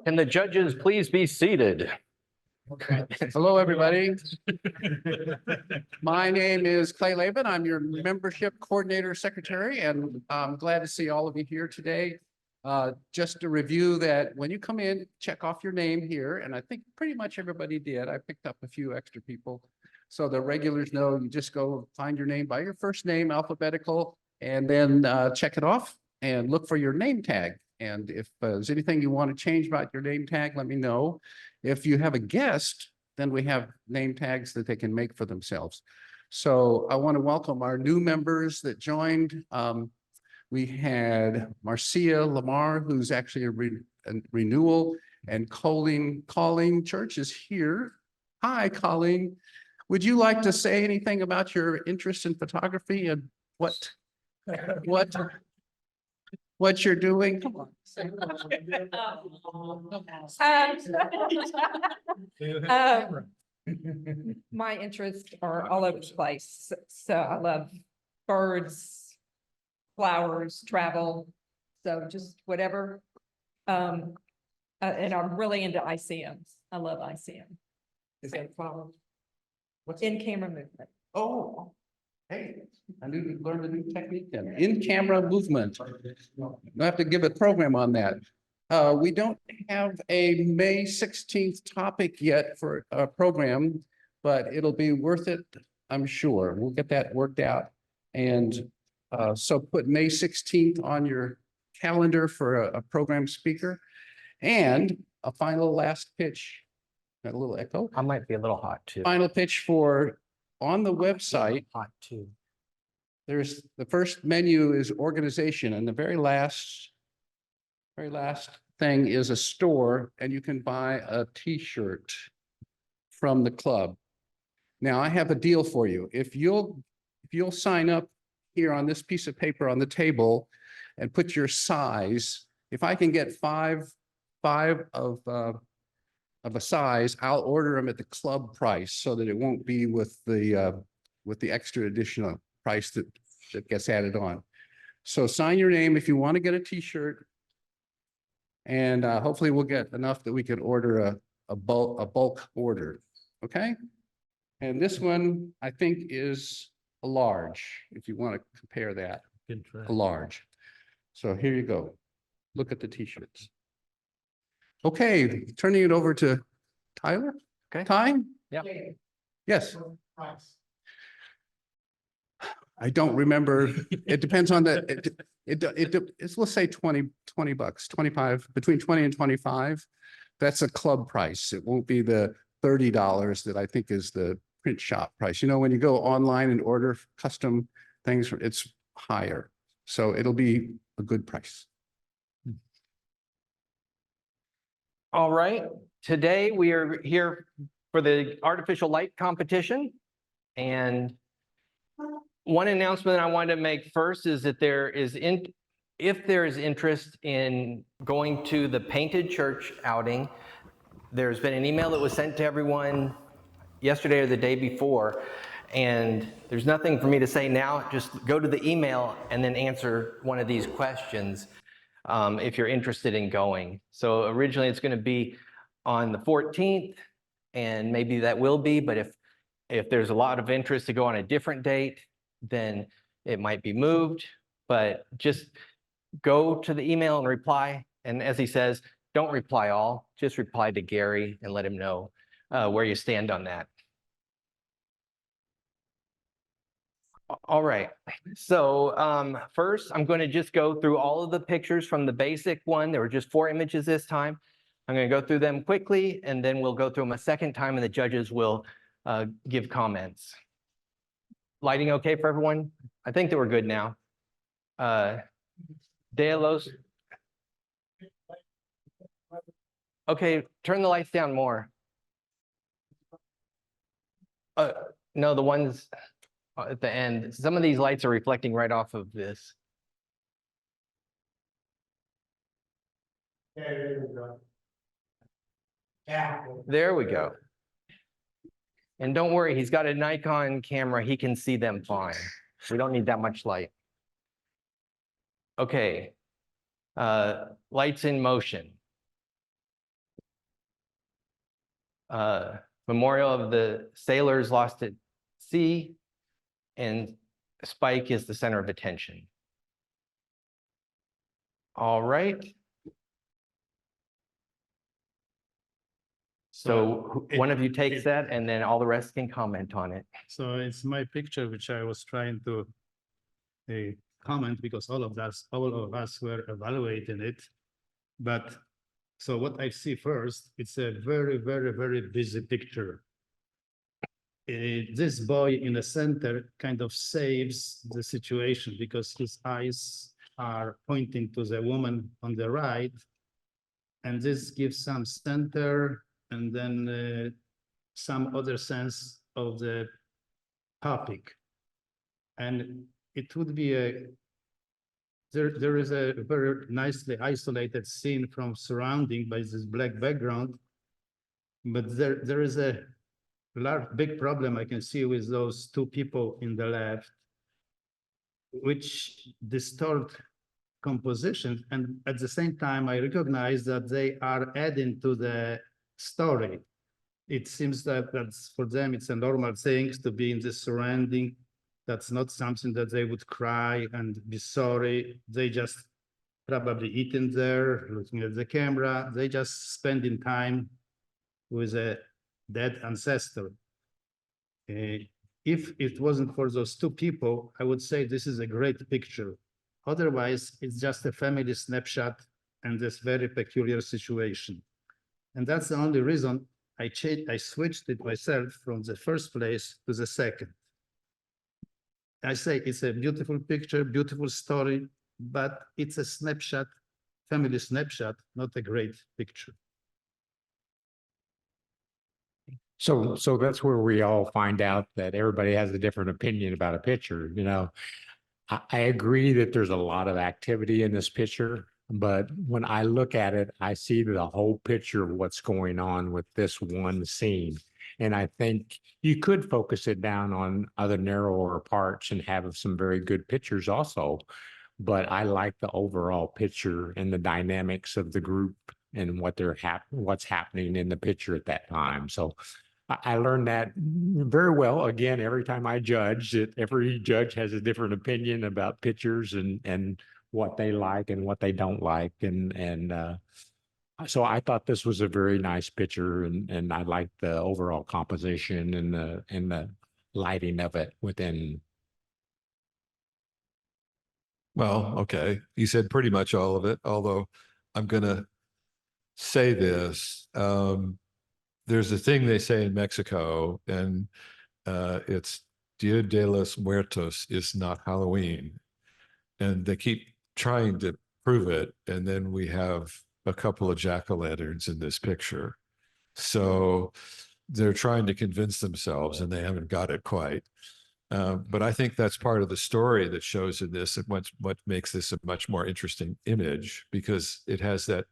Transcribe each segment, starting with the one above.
Can the judges please be seated? Hello, everybody. My name is Ty Lehman. I'm your membership coordinator secretary, and I'm glad to see all of you here today. Just to review that when you come in, check off your name here, and I think pretty much everybody did. I picked up a few extra people. So the regulars know you just go find your name by your first name, alphabetical, and then check it off and look for your name tag. And if there's anything you want to change about your name tag, let me know. If you have a guest, then we have name tags that they can make for themselves. So I want to welcome our new members that joined. We had Marcia Lamar, who's actually a renewal, and Colleen Church is here. Hi, Colleen. Would you like to say anything about your interest in photography and what you're doing? Come on. My interests are all over the place. So I love birds, flowers, travel. So just whatever. And I'm really into ICMs. I love ICM. Is that a problem? What's In-camera movement. Oh, hey, I learned a new technique then. In-camera movement. I'll have to give a program on that. We don't have a May 16th topic yet for a program, but it'll be worth it, I'm sure. We'll get that worked out. And so put May 16th on your calendar for a program speaker and a final last pitch. Got a little echo. I might be a little hot too. Final pitch for on the website. Hot too. There's the first menu is organization, and the very last thing is a store, and you can buy a t-shirt from the club. Now I have a deal for you. If you'll sign up here on this piece of paper on the table and put your size, if I can get five of a size, I'll order them at the club price so that it won't be with the extra additional price that gets added on. So sign your name if you want to get a t-shirt. And hopefully we'll get enough that we can order a bulk order. Okay. And this one I think is a large, if you want to compare that. A large. So here you go. Look at the t-shirts. Okay, turning it over to Tyler. Okay. Time? Yeah. Yes. I don't remember. It depends on the, it's, let's say 20 bucks, 25, between 20 and 25. That's a club price. It won't be the $30 that I think is the print shop price. You know, when you go online and order custom things, it's higher. So it'll be a good price. All right, today we are here for the artificial light competition. And one announcement I wanted to make first is that if there is interest in going to the Painted Church outing, there's been an email that was sent to everyone yesterday or the day before. And there's nothing for me to say now, just go to the email and then answer one of these questions. If you're interested in going. So originally it's going to be on the 14th, and maybe that will be, but if there's a lot of interest to go on a different date, then it might be moved. But just go to the email and reply. And as he says, don't reply all, just reply to Gary and let him know where you stand on that. All right, so first I'm going to just go through all of the pictures from the basic one. There were just 4 images this time. I'm going to go through them quickly, and then we'll go through them a second time, and the judges will give comments. Lighting okay for everyone? I think that we're good now. Delos. Okay, turn the lights down more. No, the ones at the end. Some of these lights are reflecting right off of this. There we go. There we go. And don't worry, he's got a Nikon camera. He can see them fine. We don't need that much light. Okay. Lights in motion. memorial of the sailors lost at sea, and Spike is the center of attention. All right. So one of you takes that, and then all the rest can comment on it. So it's my picture, which I was trying to comment because all of us were evaluating it. But so what I see first, it's a very, very, very busy picture. This boy in the center kind of saves the situation because his eyes are pointing to the woman on the right. And this gives some center and then some other sense of the topic. And it would be there is a very nicely isolated scene from surrounding by this black background, but there is a big problem I can see with those two people in the left, which distort composition. And at the same time, I recognize that they are adding to the story. It seems that for them, it's a normal thing to be in this surrounding. That's not something that they would cry and be sorry. They just probably eating there, looking at the camera. They just spending time with a dead ancestor. If it wasn't for those two people, I would say this is a great picture. Otherwise, it's just a family snapshot and this very peculiar situation. And that's the only reason I switched it myself from the first place to the second. I say it's a beautiful picture, beautiful story, but it's a snapshot, family snapshot, not a great picture. So that's where we all find out that everybody has a different opinion about a picture. You know, I agree that there's a lot of activity in this picture, but when I look at it, I see the whole picture of what's going on with this one scene. And I think you could focus it down on other narrower parts and have some very good pictures also. But I like the overall picture and the dynamics of the group and what's happening in the picture at that time. So I learned that very well. Again, every time I judge, every judge has a different opinion about pictures and what they like and what they don't like. So I thought this was a very nice picture, and I liked the overall composition and the lighting of it within. Well, okay. You said pretty much all of it, although I'm going to say this. There's a thing they say in Mexico, and it's Dia de los Muertos is not Halloween. And they keep trying to prove it. And then we have a couple of jack-o'-lanterns in this picture. So they're trying to convince themselves, and they haven't got it quite. But I think that's part of the story that shows in this, and what makes this a much more interesting image, because it has that,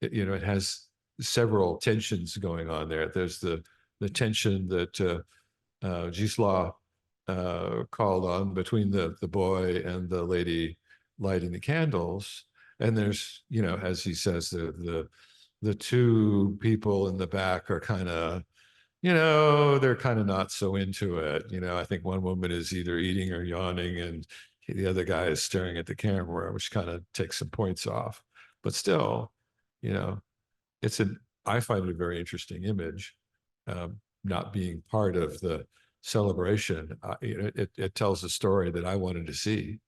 you know, it has several tensions going on there. There's the tension that Zdzislaw called on between the boy and the lady lighting the candles. And there's, you know, as he says, the two people in the back are kind of, you know, they're kind of not so into it. You know, I think one woman is either eating or yawning, and the other guy is staring at the camera, which kind of takes some points off. But still, you know, I find it a very interesting image, not being part of the celebration. You know, it tells a story that I wanted to see.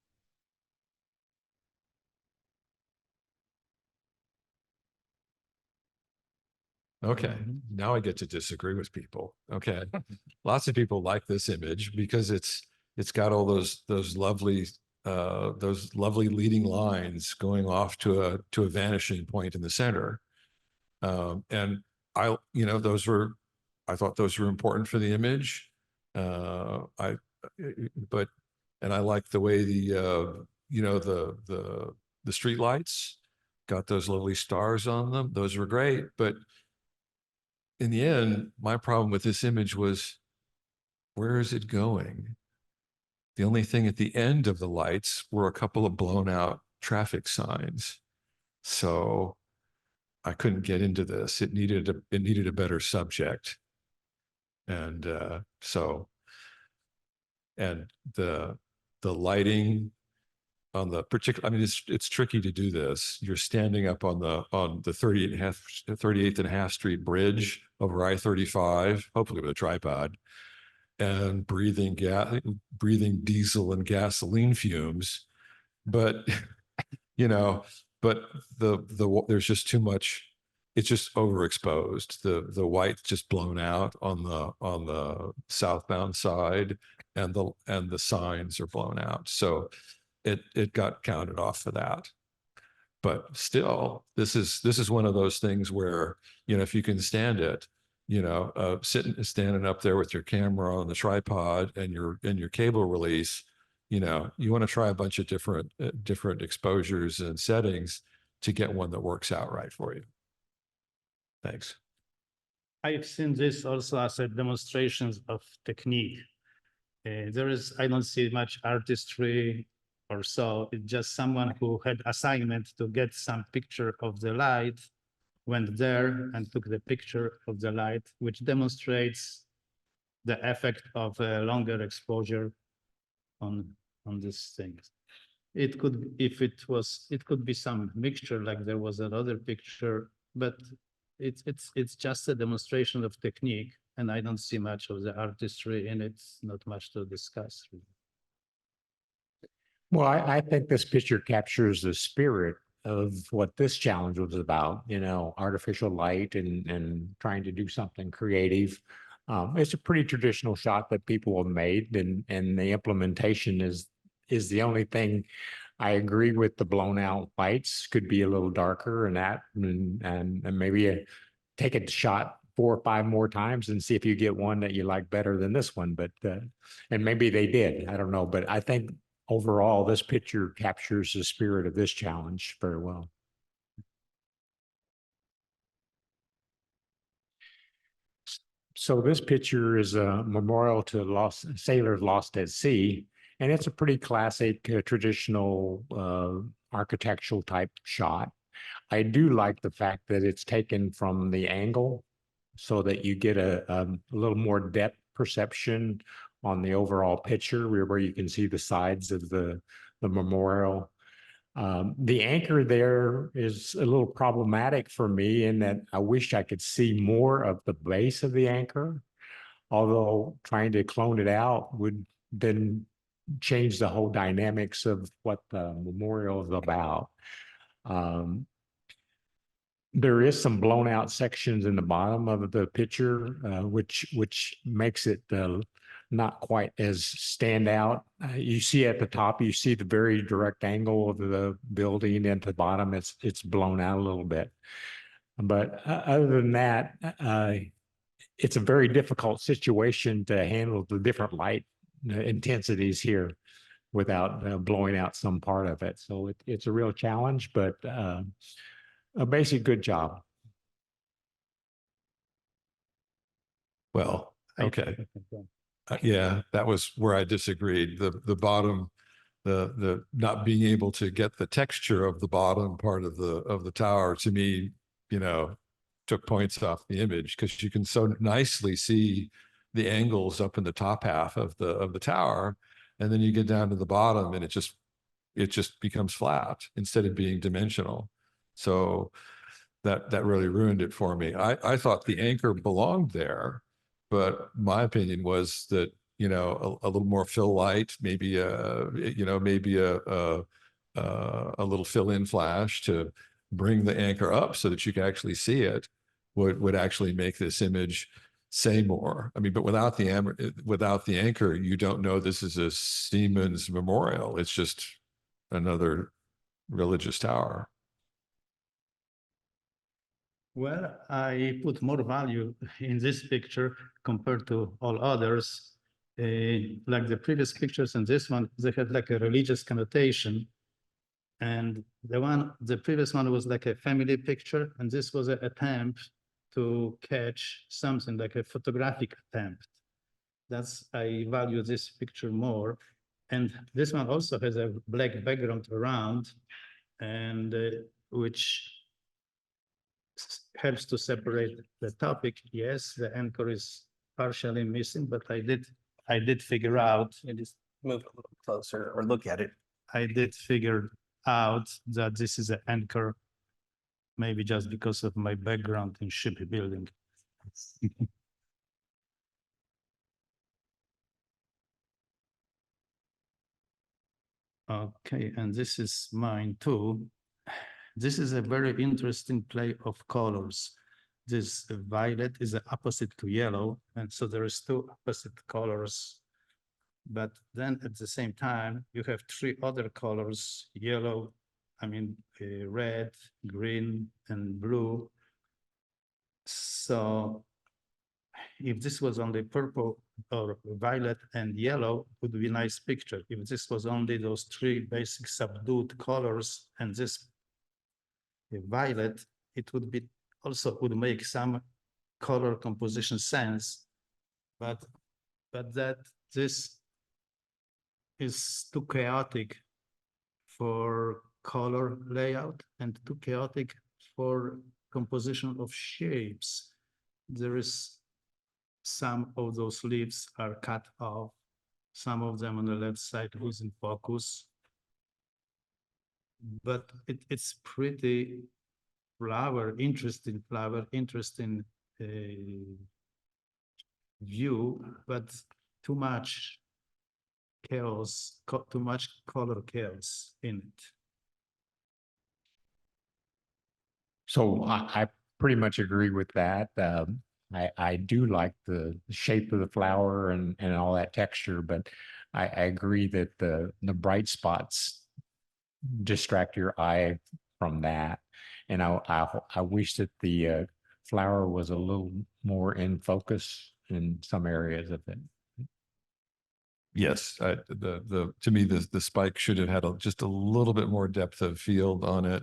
Okay, now I get to disagree with people. Okay, lots of people like this image because it's got all those lovely leading lines going off to a vanishing point in the center. And I thought those were important for the image. I like the way the street lights got those lovely stars on them. Those were great. But in the end, my problem with this image was, where is it going? The only thing at the end of the lights were a couple of blown out traffic signs. So I couldn't get into this. It needed a better subject. And and the lighting on the particular, I mean, it's tricky to do this. You're standing up on the 38th and a half Street bridge over I-35, hopefully with a tripod, and breathing diesel and gasoline fumes. But there's just too much. It's just overexposed. The white's just blown out on the southbound side, and the signs are blown out. So it got counted off for that. But still, this is one of those things where, if you can stand it, standing up there with your camera on the tripod and your cable release, you want to try a bunch of different exposures and settings to get one that works out right for you. Thanks. I've seen this also as a demonstrations of technique. I don't see much artistry or so. It's just someone who had assignment to get some picture of the light, went there and took the picture of the light, which demonstrates the effect of a longer exposure on these things. It could be some mixture, like there was another picture, but it's just a demonstration of technique, and I don't see much of the artistry in it. Not much to discuss. Well, I think this picture captures the spirit of what this challenge was about, artificial light and trying to do something creative. It's a pretty traditional shot that people have made, and the implementation is the only thing. I agree with the blown out lights, could be a little darker and maybe take a shot 4 or 5 more times and see if you get one that you like better than this one. But and maybe they did, I don't know. But I think overall, this picture captures the spirit of this challenge very well. So this picture is a memorial to sailors lost at sea, and it's a pretty classic traditional architectural type shot. I do like the fact that it's taken from the angle so that you get a little more depth perception on the overall picture where you can see the sides of the memorial. The anchor there is a little problematic for me in that I wish I could see more of the base of the anchor, although trying to clone it out would then change the whole dynamics of what the memorial is about. There is some blown out sections in the bottom of the picture, which makes it not quite as stand out. You see at the top, you see the very direct angle of the building, and at the bottom, it's blown out a little bit. But other than that, it's a very difficult situation to handle the different light intensities here without blowing out some part of it. So it's a real challenge, but a basic good job. Well, okay. Yeah, that was where I disagreed. The bottom, the not being able to get the texture of the bottom part of the tower, to me, took points off the image, because you can so nicely see the angles up in the top half of the tower, and then you get down to the bottom and it just becomes flat instead of being dimensional. So that really ruined it for me. I thought the anchor belonged there, but my opinion was that, a little more fill light, maybe a little fill-in flash to bring the anchor up so that you can actually see it would actually make this image say more. I mean, but without the anchor, you don't know this is a Siemens memorial. It's just another religious tower. Well, I put more value in this picture compared to all others. Like the previous pictures and this one, they had like a religious connotation. And the previous one was like a family picture, and this was an attempt to catch something like a photographic attempt. I value this picture more. And this one also has a black background around, and which helps to separate the topic. Yes, the anchor is partially missing, but I did figure out, Just move a little closer or look at it. I did figure out that this is an anchor, maybe just because of my background in shipbuilding. Okay, and this is mine too. This is a very interesting play of colors. This violet is the opposite to yellow, and so there is two opposite colors. But then at the same time, you have three other colors, yellow, red, green, and blue. So if this was only purple or violet and yellow, would be a nice picture. If this was only those three basic subdued colors and this violet, it would be also would make some color composition sense, but that this is too chaotic for color layout and too chaotic for composition of shapes. There is some of those leaves are cut off. Some of them on the left side is in focus. But it's pretty interesting view, but too much chaos, too much color chaos in it. So I pretty much agree with that. I do like the shape of the flower and all that texture, but I agree that the bright spots distract your eye from that. And I wish that the flower was a little more in focus in some areas of it. Yes, to me, the spike should have had just a little bit more depth of field on it,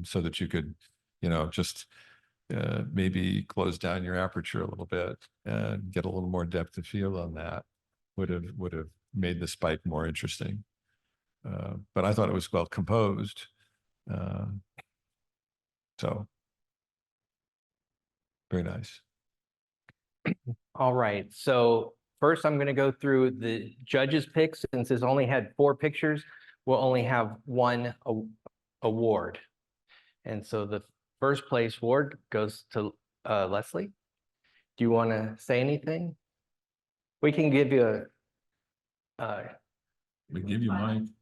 so that you could, just maybe close down your aperture a little bit and get a little more depth of field on that. Would have made the spike more interesting. But I thought it was well composed. So very nice. All right, so first I'm going to go through the judges' picks. Since this only had 4 pictures, we'll only have 1 award. And so the first place award goes to Leslie. Do you want to say anything? We can give you We give you mine.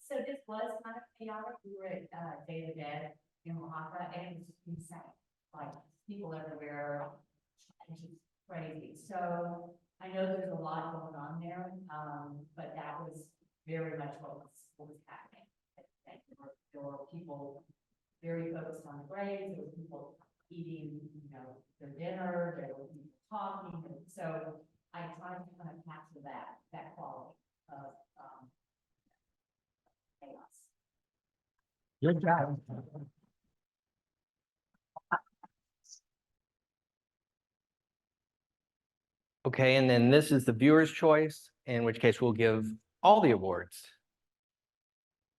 So this was kind of chaotic. We were at Day of the Dead in Oaxaca, and it was insane, like people everywhere, it's just crazy. So I know there's a lot going on there, but that was very much what was happening. And there were people very focused on the graves. There were people eating, their dinner. There were people talking. And so I tried to kind of capture that quality of chaos. Good job. okay, and then this is the viewer's choice, in which case we'll give all the awards.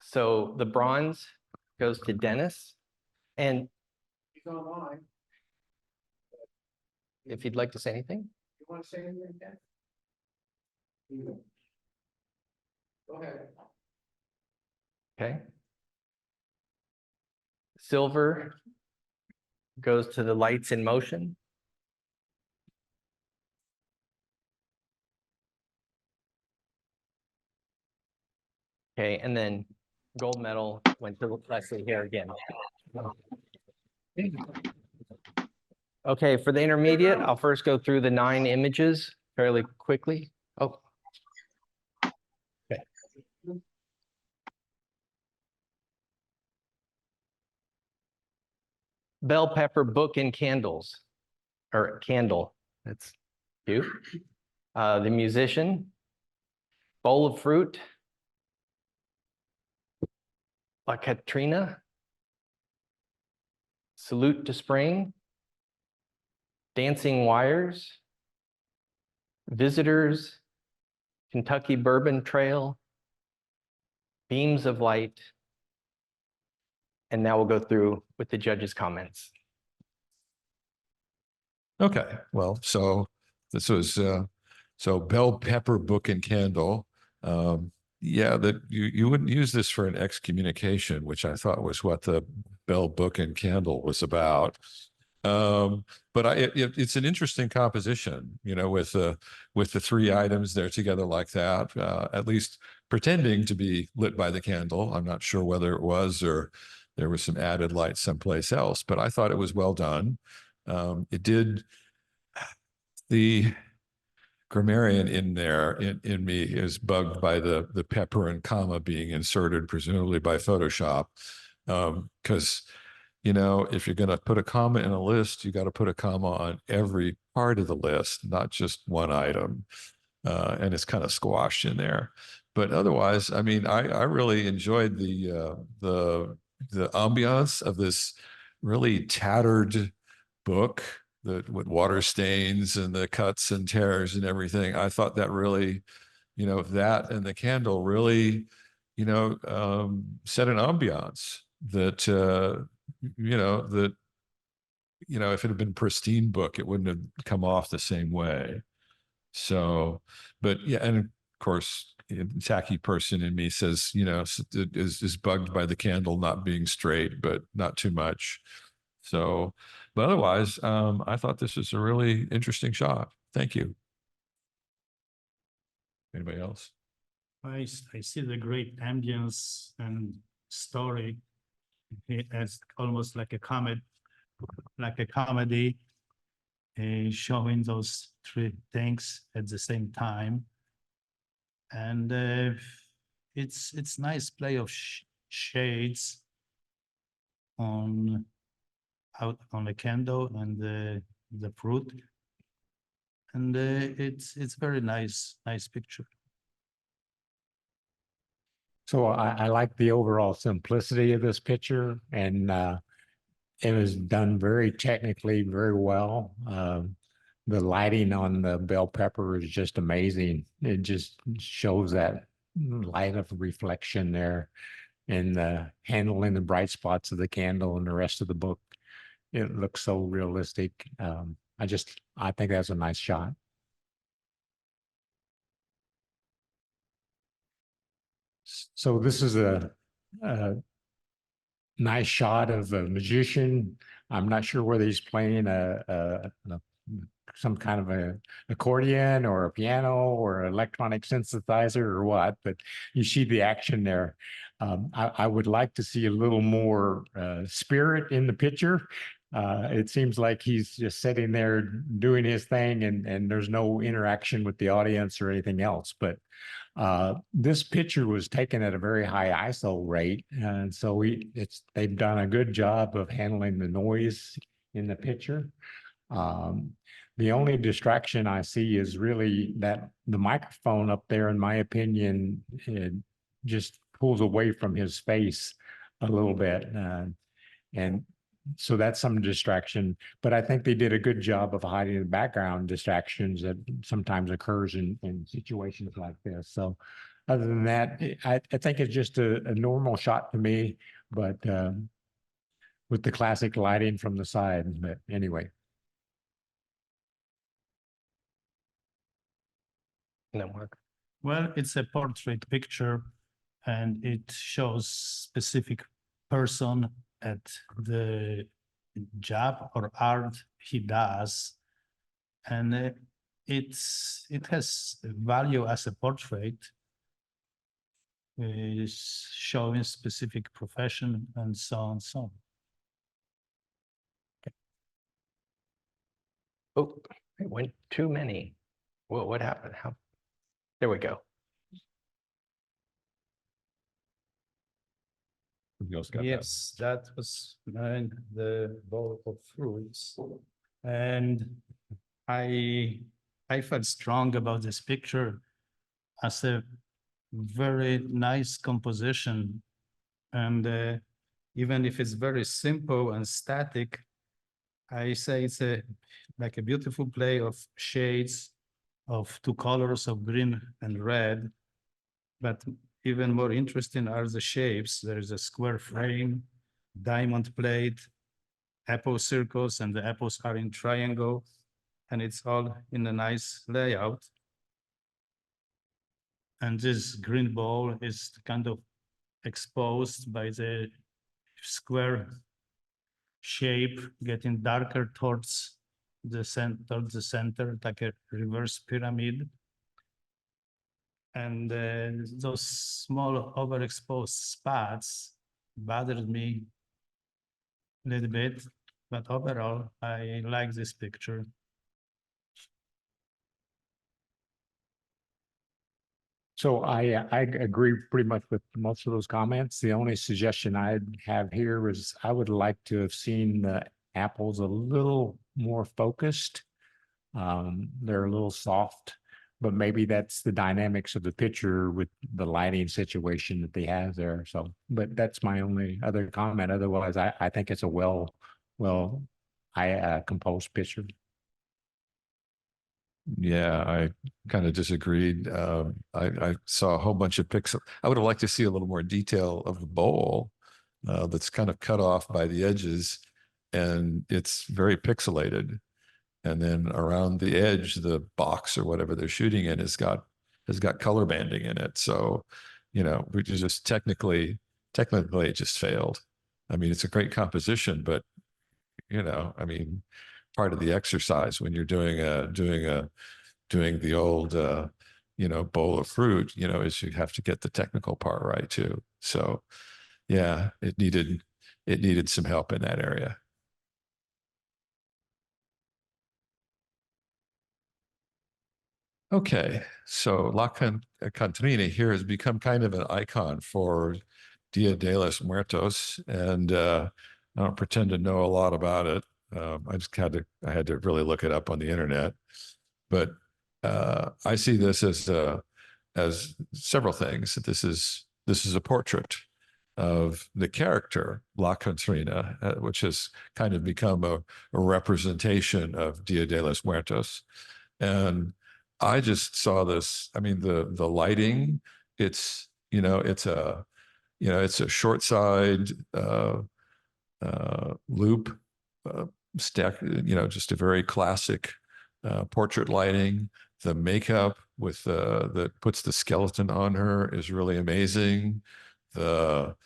So the bronze goes to Dennis, and He's online. if you'd like to say anything. You want to say anything, Dan? Go ahead. Okay. Silver goes to the lights in motion. Okay, and then gold medal went to Leslie here again. Okay, for the intermediate, I'll first go through the 9 images fairly quickly. Oh. Okay. Bell pepper book and candles, or candle, that's cute. The musician, bowl of fruit, La Katrina, salute to spring, dancing wires, visitors, Kentucky Bourbon Trail, beams of light, And now we'll go through with the judge's comments. Okay, well, so this was, so bell pepper book and candle. Yeah, that you wouldn't use this for an excommunication, which I thought was what the bell book and candle was about. But it's an interesting composition, you know, with the three items there together like that, at least pretending to be lit by the candle. I'm not sure whether it was or there was some added light someplace else, but I thought it was well done. It did. The grammarian in there in me is bugged by the pepper and comma being inserted, presumably by Photoshop, because you know, if you're going to put a comma in a list, you got to put a comma on every part of the list, not just one item, and it's kind of squashed in there. But otherwise, I mean, I really enjoyed the ambiance of this really tattered book with water stains and the cuts and tears and everything. I thought that really, you know, that and the candle really, you know, set an ambiance that, you know, if it had been pristine book, it wouldn't have come off the same way. So, but yeah, and of course, a tacky person in me says, you know, is bugged by the candle not being straight, but not too much. So, but otherwise, I thought this was a really interesting shot. Thank you. Anybody else? I see the great ambience and story. It's almost like a comedy, showing those three things at the same time. And it's nice play of shades out on the candle and the fruit, and it's very nice picture. So I like the overall simplicity of this picture, and it was done very technically, very well. The lighting on the bell pepper is just amazing. It just shows that light of reflection there, and handling the bright spots of the candle and the rest of the book. It looks so realistic. I think that's a nice shot. So this is a nice shot of a magician. I'm not sure whether he's playing some kind of a accordion or a piano or electronic synthesizer or what, but you see the action there. I would like to see a little more spirit in the picture. It seems like he's just sitting there doing his thing, and there's no interaction with the audience or anything else. But this picture was taken at a very high ISO rate, and so they've done a good job of handling the noise in the picture. The only distraction I see is really that the microphone up there, in my opinion, it just pulls away from his face a little bit, and so that's some distraction. But I think they did a good job of hiding the background distractions that sometimes occurs in situations like this. So other than that, I think it's just a normal shot to me, but with the classic lighting from the side. But anyway. No, Mark. Well, it's a portrait picture, and it shows specific person at the job or art he does, and it has value as a portrait, is showing specific profession and so on. So Oh, it went too many. What happened? There we go. yes, that was the bowl of fruits, and I felt strong about this picture as a very nice composition, and even if it's very simple and static, I say it's like a beautiful play of shades of two colors of green and red, but even more interesting are the shapes. There is a square frame, diamond plate, apple circles, and the apples are in triangle, and it's all in a nice layout. And this green ball is kind of exposed by the square shape, getting darker towards the center, like a reverse pyramid. And those small overexposed spots bothered me a little bit, but overall, I like this picture. So I agree pretty much with most of those comments. The only suggestion I'd have here is I would like to have seen the apples a little more focused. They're a little soft, but maybe that's the dynamics of the picture with the lighting situation that they have there. So, but that's my only other comment. Otherwise, I think it's a composed picture. Yeah, I kind of disagreed. I saw a whole bunch of pixels. I would have liked to see a little more detail of the bowl that's kind of cut off by the edges, and it's very pixelated. And then around the edge, the box or whatever they're shooting in has got color banding in it. So, which is just technically it just failed. I mean, it's a great composition, but part of the exercise when you're doing the old bowl of fruit, is you have to get the technical part right too. So yeah, it needed some help in that area. Okay, so La Cantrina here has become kind of an icon for Dia de los Muertos, and I don't pretend to know a lot about it. I had to really look it up on the internet, but I see this as several things. This is a portrait of the character La Cantrina, which has kind of become a representation of Dia de los Muertos, and I just saw this. I mean, the lighting. It's a short side loop stack. Just a very classic portrait lighting. The makeup with that puts the skeleton on her is really amazing. The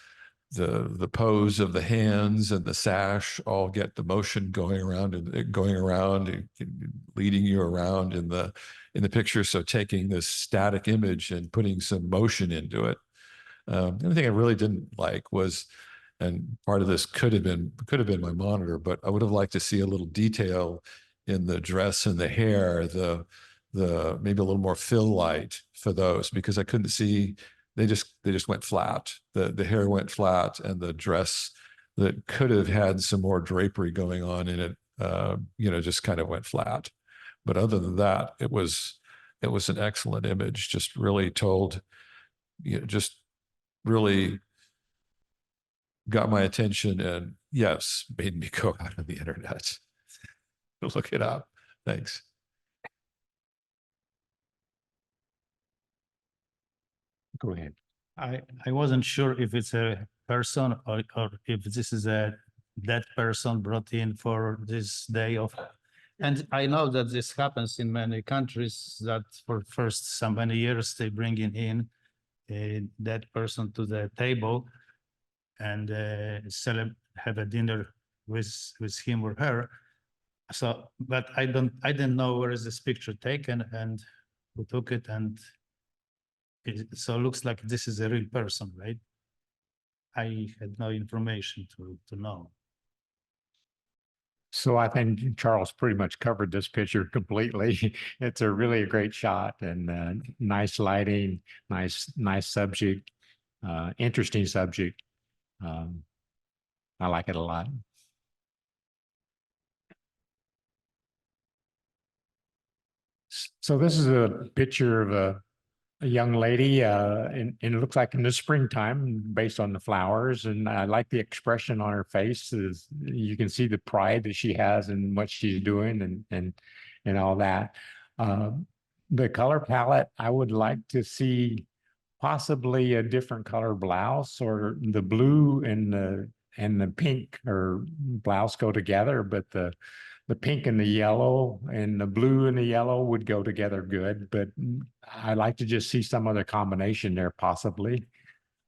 pose of the hands and the sash all get the motion going around and leading you around in the picture. So taking this static image and putting some motion into it. The only thing I really didn't like was, and part of this could have been my monitor, but I would have liked to see a little detail in the dress and the hair, the maybe a little more fill light for those, because I couldn't see. They just went flat. The hair went flat, and the dress that could have had some more drapery going on in it, just kind of went flat. But other than that, it was an excellent image. Just really told, just really got my attention, and yes, made me go out on the internet to look it up. Thanks. Go ahead. I wasn't sure if it's a person or if this is a dead person brought in for this day of. And I know that this happens in many countries, that for first so many years they bring in a dead person to the table and have a dinner with him or her. So, but I didn't know where is this picture taken and who took it, and so it looks like this is a real person, right? I had no information to know. So I think Charles pretty much covered this picture completely. It's a really great shot, and nice lighting, nice subject, interesting subject. I like it a lot. So this is a picture of a young lady, and it looks like in the springtime based on the flowers. And I like the expression on her face. You can see the pride that she has in what she's doing and all that. The color palette, I would like to see possibly a different color blouse, or the blue and and the pink or blouse go together, but the pink and the yellow and the blue and the yellow would go together good, but I like to just see some other combination there possibly.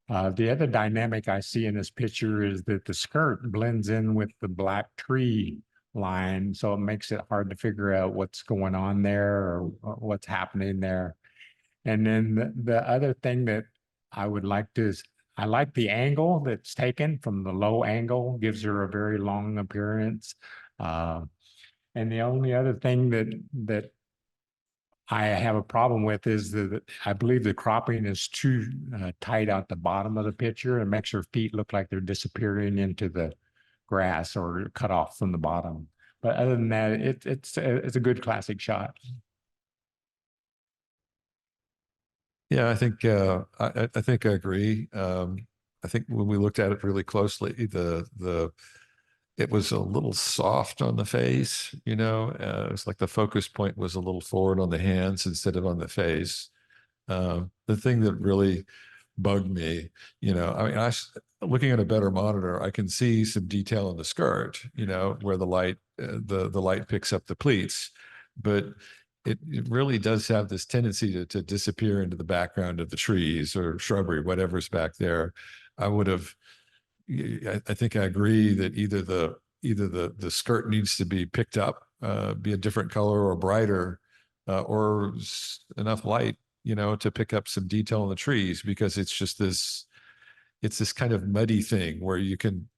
The other dynamic I see in this picture is that the skirt blends in with the black tree line, so it makes it hard to figure out what's going on there or what's happening there. And then the other thing that I would like to is I like the angle that's taken from the low angle, gives her a very long appearance. And the only other thing that I have a problem with is that I believe the cropping is too tight out the bottom of the picture. It makes her feet look like they're disappearing into the grass or cut off from the bottom. But other than that, it's a good classic shot. Yeah, I think I think I agree. I think when we looked at it really closely, it was a little soft on the face, you know. It's like the focus point was a little forward on the hands instead of on the face. The thing that really bugged me, you know, I mean, looking at a better monitor, I can see some detail in the skirt, you know, where the light the light picks up the pleats, but it really does have this tendency to disappear into the background of the trees or shrubbery, whatever's back there. I would have, I think I agree that either the skirt needs to be picked up, be a different color or brighter, or enough light, you know, to pick up some detail in the trees, because it's just this, it's this kind of muddy thing where you can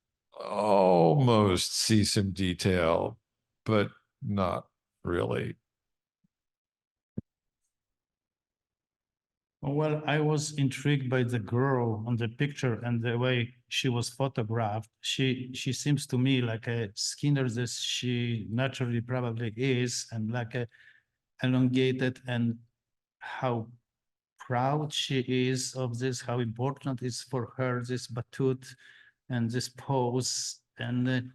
almost see some detail, but not really. Well, I was intrigued by the girl on the picture and the way she was photographed. She seems to me like a skinner that she naturally probably is, and like a elongated, and how proud she is of this, how important is for her this batut and this pose, and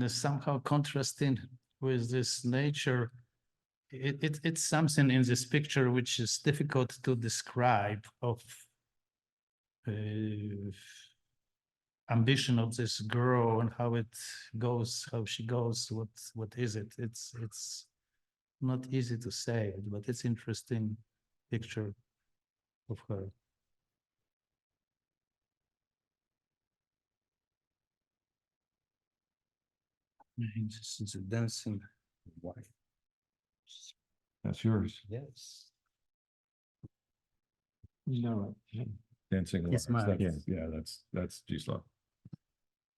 somehow contrasting with this nature. It's something in this picture which is difficult to describe, of ambition of this girl and how it goes, how she goes, what is it? It's not easy to say, but it's interesting picture of her. And this is a dancing wife. That's yours. Yes. No. Dancing. It's Lights. mine. Yeah, that's Zdzislaw.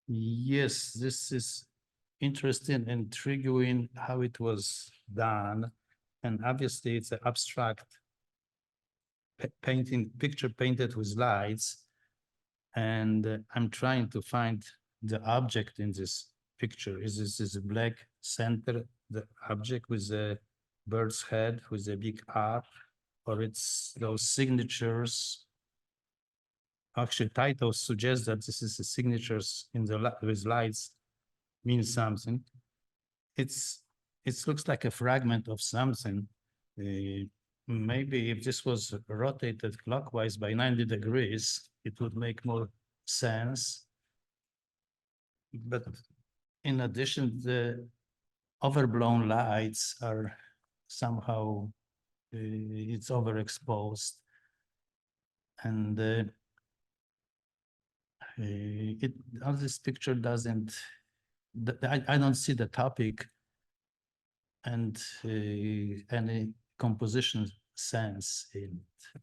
Yes, this is interesting, intriguing how it was done. And obviously it's an abstract painting, picture painted with lights. And I'm trying to find the object in this picture. Is this a black center, the object with a bird's head with a big R, or it's those signatures? Actually, titles suggest that this is the signatures in the with lights means something. It looks like a fragment of something. Maybe if this was rotated clockwise by 90 degrees, it would make more sense. But in addition, the overblown lights are somehow, it's overexposed. And this picture doesn't, I don't see the topic and any composition sense in it.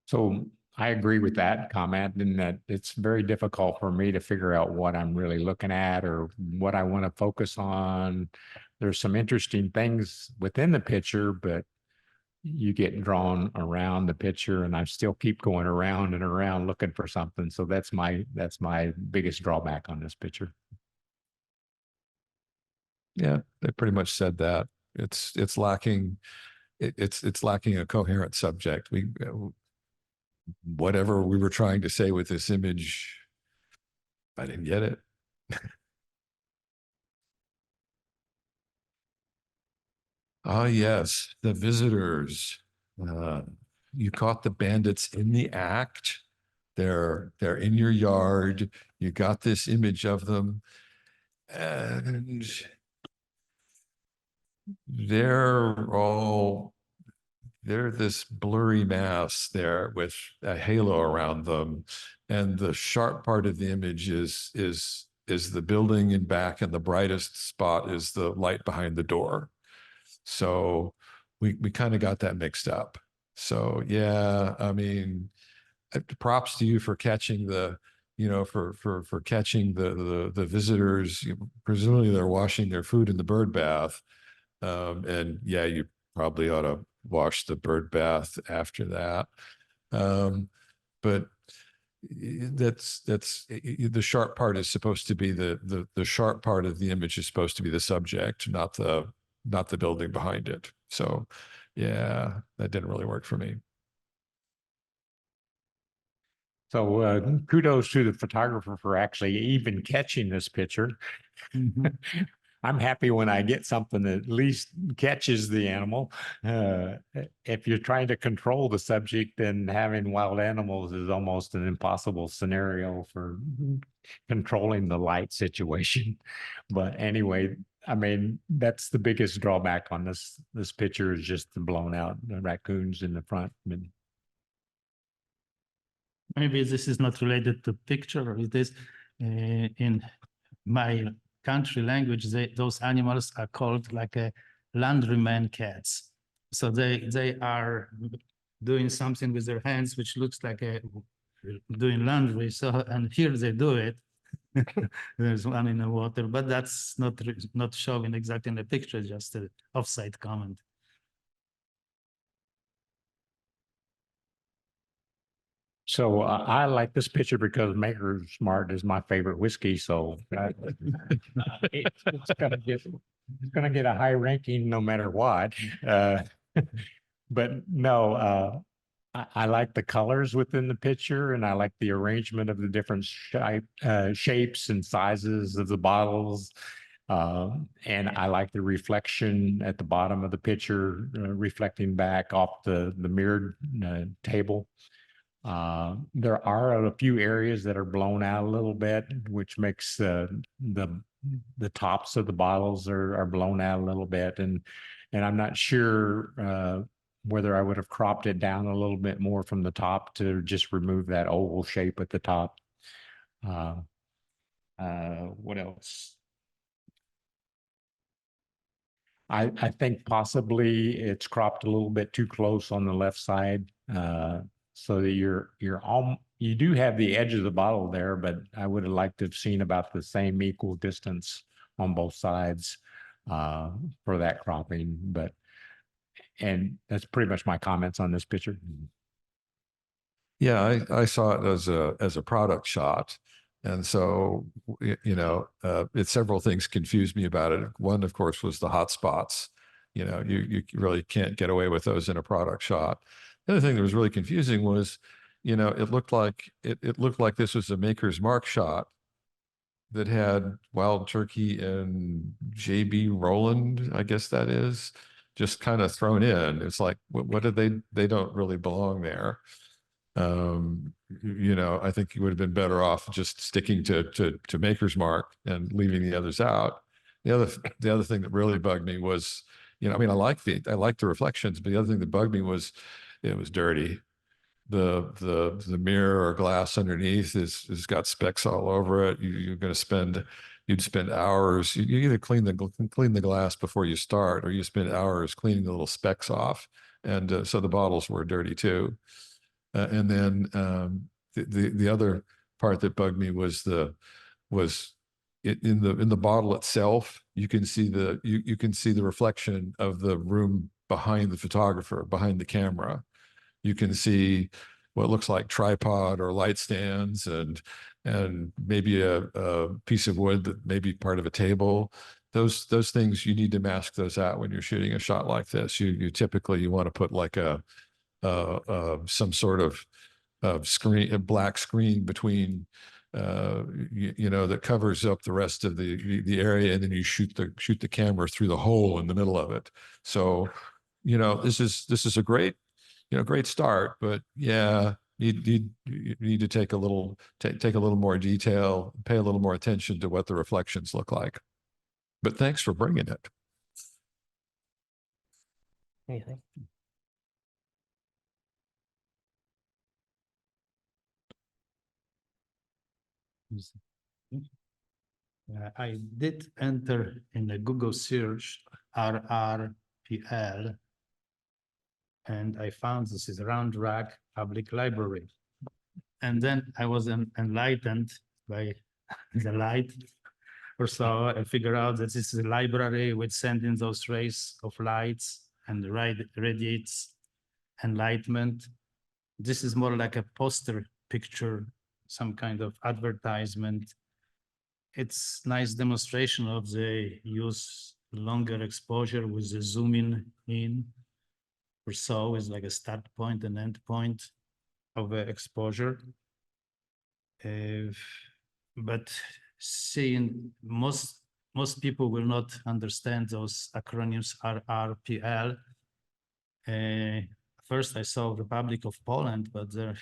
So I agree with that comment, in that it's very difficult for me to figure out what I'm really looking at or what I want to focus on. There's some interesting things within the picture, but you get drawn around the picture, and I still keep going around and around looking for something. So that's my biggest drawback on this picture. Yeah, they pretty much said that. It's lacking. It's lacking a coherent subject. Whatever we were trying to say with this image, I didn't get it. Ah, yes, the visitors. You caught the bandits in the act. They're in your yard. You got this image of them, and they're this blurry mass there with a halo around them. And the sharp part of the image is the building in back, and the brightest spot is the light behind the door. So we kind of got that mixed up. So yeah, I mean, props to you for catching the, for catching the visitors. Presumably they're washing their food in the bird bath. And yeah, you probably ought to wash the bird bath after that. But that's the sharp part is supposed to be the sharp part of the image is supposed to be the subject, not the building behind it. So yeah, that didn't really work for me. So kudos to the photographer for actually even catching this picture. I'm happy when I get something that at least catches the animal. If you're trying to control the subject, then having wild animals is almost an impossible scenario for controlling the light situation. But anyway, I mean, that's the biggest drawback on this picture is just the blown out raccoons in the front. I mean, Maybe this is not related to picture, or it is in my country language, those animals are called like a laundryman cats. So they are doing something with their hands, which looks like doing laundry. So, and here they do it. There's one in the water, but that's not showing exactly in the picture, just an offside comment. so I like this picture because Maker's Mark is my favorite whiskey. So it's gonna get a high ranking no matter what. But no, I like the colors within the picture, and I like the arrangement of the different shapes and sizes of the bottles. And I like the reflection at the bottom of the picture, reflecting back off the mirrored table. There are a few areas that are blown out a little bit, which makes the tops of the bottles are blown out a little bit, and I'm not sure whether I would have cropped it down a little bit more from the top to just remove that oval shape at the top. What else? I think possibly it's cropped a little bit too close on the left side, so that you do have the edge of the bottle there, but I would have liked to have seen about the same equal distance on both sides for that cropping. And that's pretty much my comments on this picture. Yeah, I saw it as a product shot. And so, it's several things confused me about it. One, of course, was the hot spots. You really can't get away with those in a product shot. The other thing that was really confusing was, it looked like this was a Maker's Mark shot that had wild turkey and JB Roland, I guess that is, just kind of thrown in. It's like, what did they don't really belong there. I think you would have been better off just sticking to Maker's Mark and leaving the others out. The other thing that really bugged me was, I mean, I like the reflections, but the other thing that bugged me was it was dirty. The mirror or glass underneath has got specks all over it. You'd spend hours. You either clean the glass before you start, or you spend hours cleaning the little specks off. And so the bottles were dirty too. And then the other part that bugged me was in the bottle itself. You can see the reflection of the room behind the photographer, behind the camera. You can see what looks like tripod or light stands, and maybe a piece of wood that may be part of a table. Those things, you need to mask those out when you're shooting a shot like this. You typically want to put like some sort of screen, a black screen between, that covers up the rest of the area, and then you shoot the camera through the hole in the middle of it. So, this is a great start, but yeah, You need to take a little more detail, pay a little more attention to what the reflections look like. But thanks for bringing it. Anything? I did enter in a Google search RRPL, and I found this is Round Rock Public Library. And then I was enlightened by the light or so. I figured out that this is a library which sends in those rays of lights and radiates enlightenment. This is more like a poster picture, some kind of advertisement. It's nice demonstration of the use longer exposure with the zooming in or so is like a start point and end point of exposure. But seeing most people will not understand those acronyms RRPL. First I saw Republic of Poland, but there.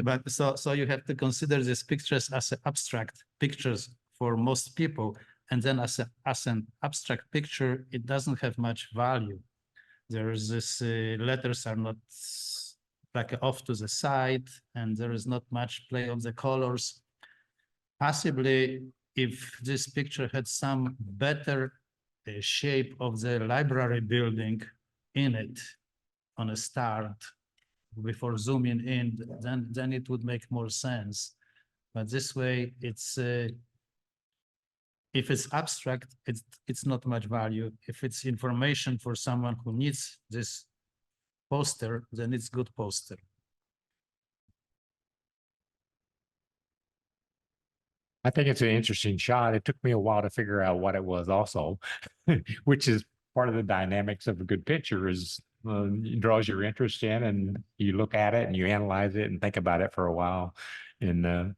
But so you have to consider these pictures as abstract pictures for most people, and then as an abstract picture, it doesn't have much value. There's this letters are not like off to the side, and there is not much play of the colors. Possibly, if this picture had some better shape of the library building in it on a start before zooming in, then it would make more sense. But this way, it's if it's abstract, it's not much value. If it's information for someone who needs this poster, then it's good poster. I think it's an interesting shot. It took me a while to figure out what it was also, which is part of the dynamics of a good picture is it draws your interest in and you look at it and you analyze it and think about it for a while. And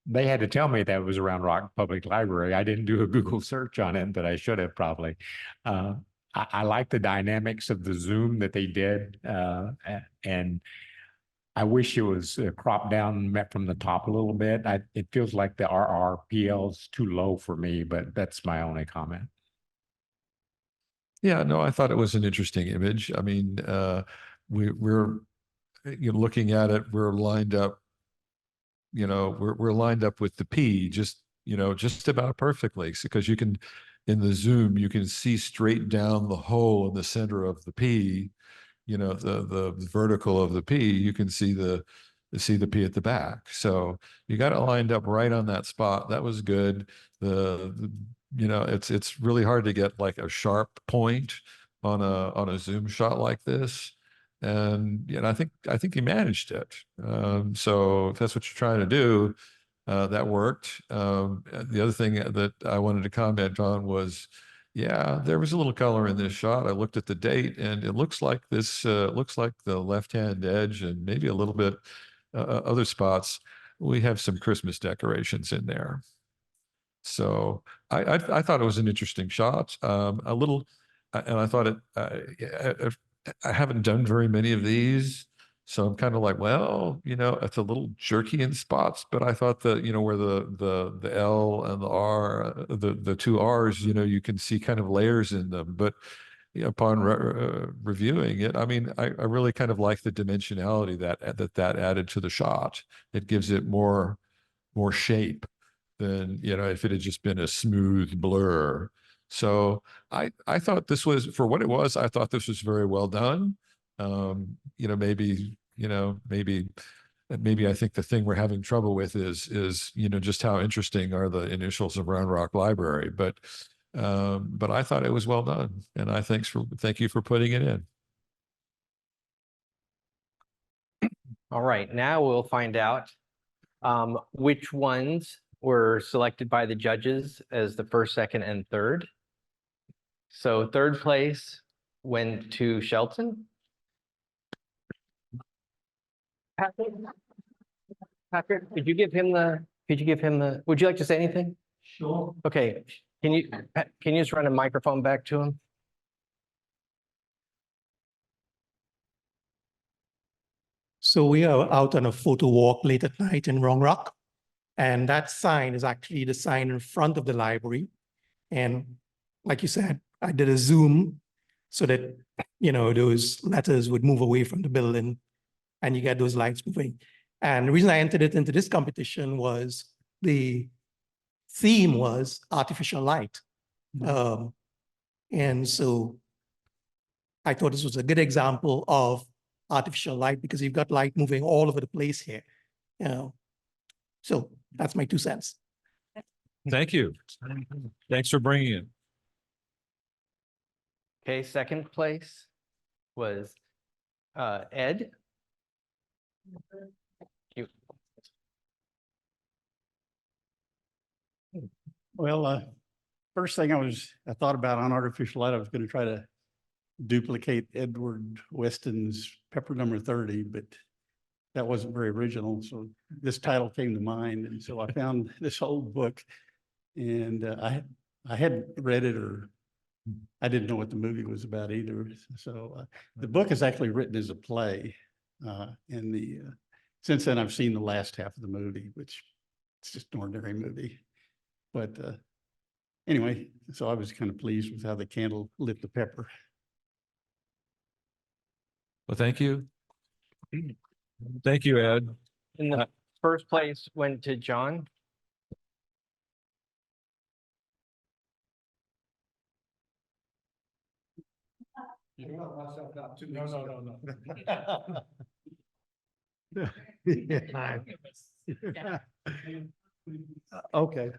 they had to tell me that it was around Rock Public Library. I didn't do a Google search on it, but I should have probably. I like the dynamics of the zoom that they did. And I wish it was cropped down met from the top a little bit. It feels like the RRPL is too low for me, but that's my only comment. Yeah, no, I thought it was an interesting image. I mean, we're looking at it, we're lined up, we're lined up with the P just about perfectly, because you can, in the zoom, you can see straight down the hole in the center of the P, the vertical of the P, you can see the P at the back. So you got it lined up right on that spot. That was good. It's really hard to get like a sharp point on a zoom shot like this. And I think you managed it. So if that's what you're trying to do, that worked. The other thing that I wanted to comment on was, yeah, there was a little color in this shot. I looked at the date, and it looks like this looks like the left-hand edge and maybe a little bit other spots. We have some Christmas decorations in there. So I thought it was an interesting shot. And I thought I haven't done very many of these. So I'm kind of like, well, it's a little jerky in spots, but I thought that, where the L and the R, the two R's, you can see kind of layers in them. But upon reviewing it, I mean, I really kind of like the dimensionality that added to the shot. It gives it more shape than, if it had just been a smooth blur. So I thought this was, for what it was, I thought this was very well done. Maybe I think the thing we're having trouble with is just how interesting are the initials of Round Rock Library. But I thought it was well done, and thank you for putting it in. All right, now we'll find out which ones were selected by the judges as the first, second, and third. So third place went to Shelton. Patrick, would you like to say anything? Sure. Okay, can you just run a microphone back to him? So we are out on a photo walk late at night in Wrong Rock. And that sign is actually the sign in front of the library. And like you said, I did a zoom so that, you know, those letters would move away from the building and you get those lights moving. And the reason I entered it into this competition was the theme was artificial light. And so I thought this was a good example of artificial light because you've got light moving all over the place here. You know, so that's my 2 cents. Thank you. Thanks for bringing it. Okay, second place was Ed. You. Well, first thing I thought about on artificial light, I was going to try to duplicate Edward Weston's Pepper No. 30, but that wasn't very original. So this title came to mind. And so I found this old book and I hadn't read it, or I didn't know what the movie was about either. So the book is actually written as a play. Since then I've seen the last half of the movie, which it's just an ordinary movie. But anyway, so I was kind of pleased with how the candle lit the pepper. Well, thank you. Thank you, Ed. And the first place went to John. Okay.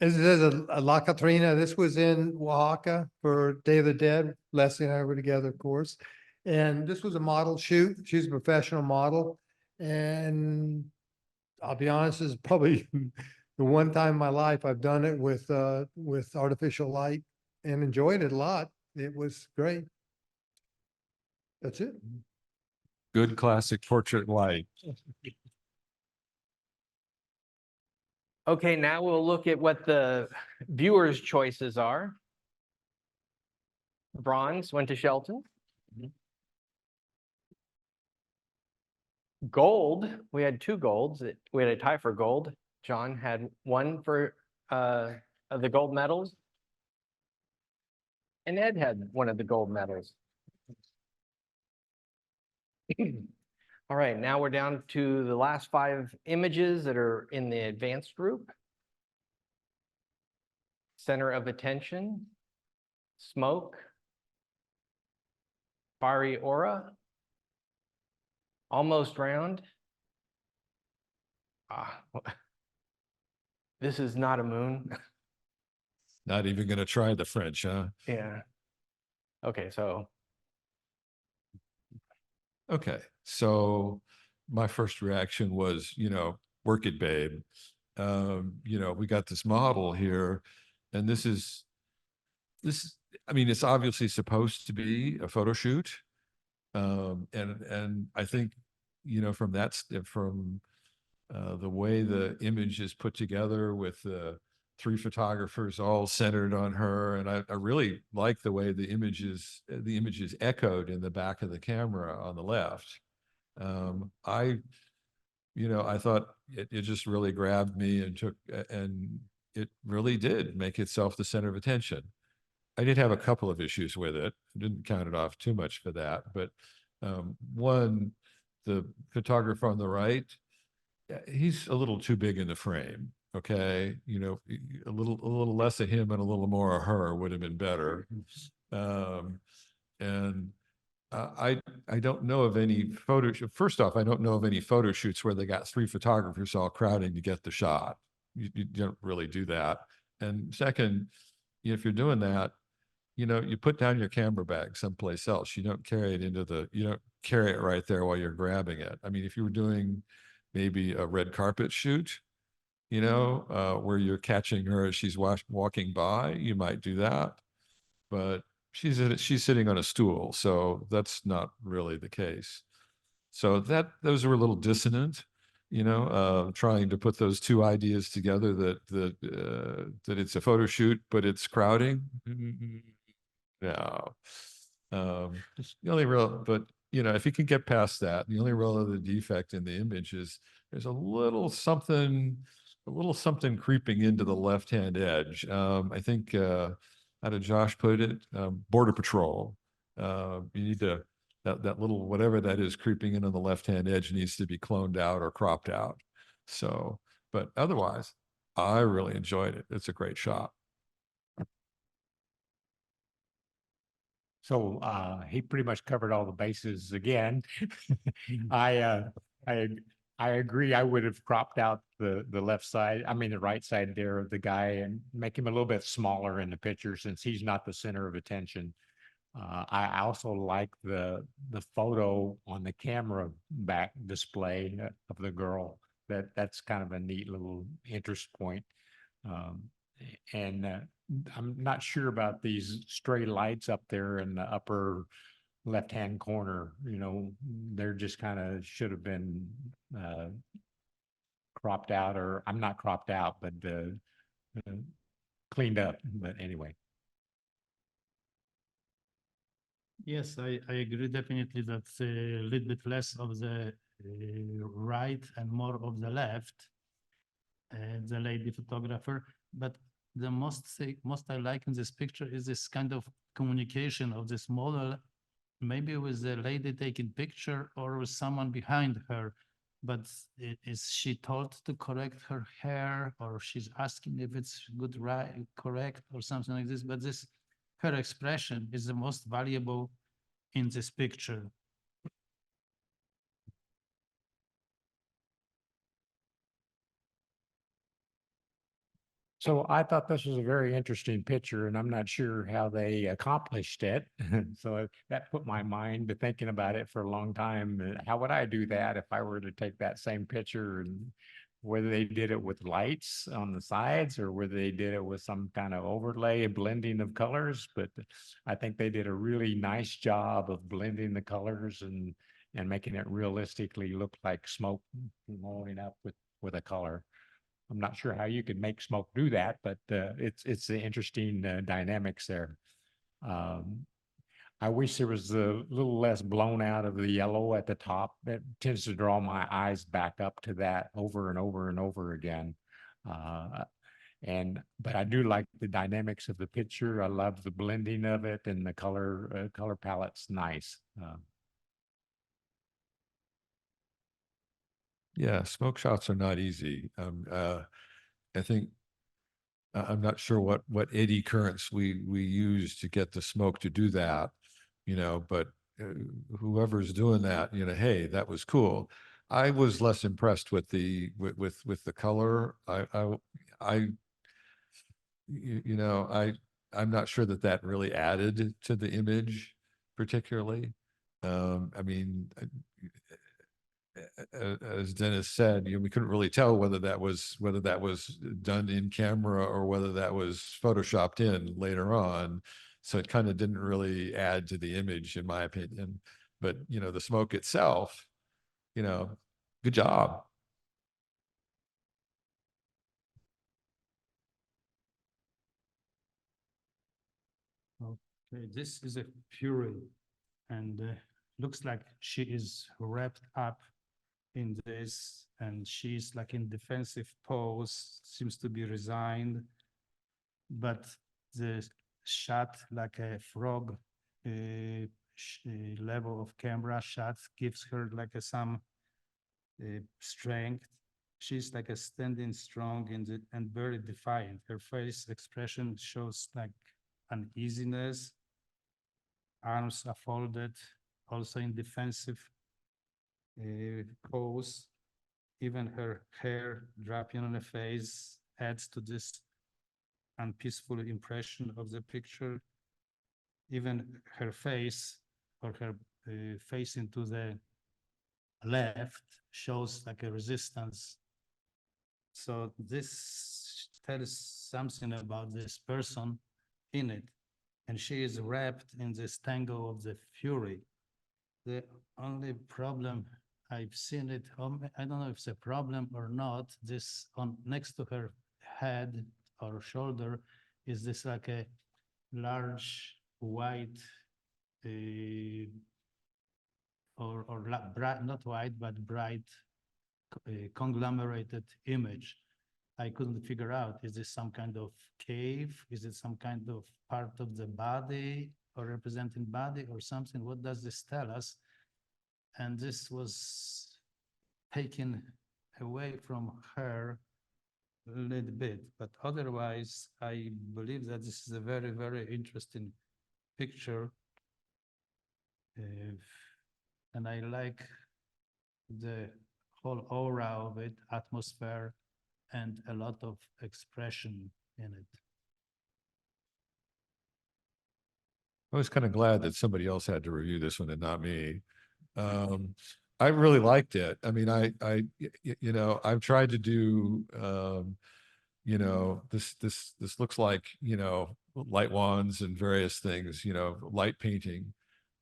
This is a La Catrina. This was in Oaxaca for Day of the Dead. Leslie and I were together, of course. And this was a model shoot. She's a professional model. And I'll be honest, this is probably the one time in my life I've done it with artificial light and enjoyed it a lot. It was great. That's it. Good classic portrait light. Okay, now we'll look at what the viewers' choices are. Bronze went to Shelton. Gold, we had 2 golds. We had a tie for gold. John had 1 for of the gold medals. And Ed had 1 of the gold medals. All right, now we're down to the last 5 images that are in the advanced group. Center of attention, smoke, fiery aura, almost round. This is not a moon. Not even going to try the French, huh? Yeah. Okay, so. Okay, so my first reaction was, work it, babe. We got this model here, and this is, I mean, it's obviously supposed to be a photo shoot. And I think, from the way the image is put together with the 3 photographers all centered on her. And I really like the way the image is echoed in the back of the camera on the left. I thought it just really grabbed me and it really did make itself the center of attention. I did have a couple of issues with it. I didn't count it off too much for that, but one, the photographer on the right, he's a little too big in the frame. Okay, a little less of him and a little more of her would have been better. And I don't know of any photo. First off, I don't know of any photo shoots where they got 3 photographers all crowding to get the shot. You don't really do that. And second, if you're doing that, you put down your camera bag someplace else. You don't carry it you don't carry it right there while you're grabbing it. I mean, if you were doing maybe a red carpet shoot, where you're catching her as she's walking by, you might do that. But she's sitting on a stool, so that's not really the case. So those were a little dissonant, trying to put those 2 ideas together that it's a photo shoot, but it's crowding. No. The only real, but you know, if you can get past that, the only real other defect in the image is there's a little something creeping into the left-hand edge. I think, how did Josh put it? Border Patrol. You need to, that little, whatever that is creeping in on the left-hand edge needs to be cloned out or cropped out. So, but otherwise, I really enjoyed it. It's a great shot. So he pretty much covered all the bases again. I agree. I would have cropped out the left side, I mean the right side there of the guy and make him a little bit smaller in the picture since he's not the center of attention. I also like the photo on the camera back display of the girl. That's kind of a neat little interest point. And I'm not sure about these stray lights up there in the upper left-hand corner. You know, they're just kind of should have been cropped out, or I'm not cropped out, but cleaned up. But anyway. Yes, I agree definitely that a little bit less of the right and more of the left, the lady photographer. But the most I like in this picture is this kind of communication of this model, maybe with the lady taking picture or with someone behind her. But is she told to correct her hair, or she's asking if it's good, right, correct, or something like this? But this, her expression is the most valuable in this picture. So I thought this was a very interesting picture, and I'm not sure how they accomplished it. So that put my mind to thinking about it for a long time. How would I do that if I were to take that same picture, and whether they did it with lights on the sides or whether they did it with some kind of overlay, blending of colors. But I think they did a really nice job of blending the colors and making it realistically look like smoke rolling up with a color. I'm not sure how you could make smoke do that, but it's the interesting dynamics there. I wish there was a little less blown out of the yellow at the top. It tends to draw my eyes back up to that over and over and over again. But I do like the dynamics of the picture. I love the blending of it, and the color palette's nice. Yeah, smoke shots are not easy. I think I'm not sure what eddy currents we use to get the smoke to do that, you know, but whoever's doing that, you know, hey, that was cool. I was less impressed with the the color. I'm not sure that really added to the image particularly. I mean, as Dennis said, you know, we couldn't really tell whether that was done in camera or whether that was photoshopped in later on. So it kind of didn't really add to the image, in my opinion. But you know, the smoke itself, you know, good job. Okay, this is a fury, and looks like she is wrapped up in this, and she's like in defensive pose, seems to be resigned, but the shot, like a frog level of camera shot, gives her like some strength. She's like a standing strong and very defiant. Her face expression shows like uneasiness, arms are folded, also in defensive pose. Even her hair dropping on the face adds to this unpeaceful impression of the picture. Even her face, or her facing to the left, shows like a resistance. So this tells something about this person in it, and she is wrapped in this tangle of the fury. The only problem I've seen it, I don't know if it's a problem or not, this on next to her head or shoulder is this like a large white bright, not white, but bright conglomerated image. I couldn't figure out, is this some kind of cave? Is it some kind of part of the body or representing body or something? What does this tell us? And this was taken away from her a little bit, but otherwise, I believe that this is a very, very interesting picture. And I like the whole aura of it, atmosphere, and a lot of expression in it. I was kind of glad that somebody else had to review this one and not me. I really liked it. I mean, you know, I've tried to do, you know, this looks like, you know, light wands and various things, you know, light painting.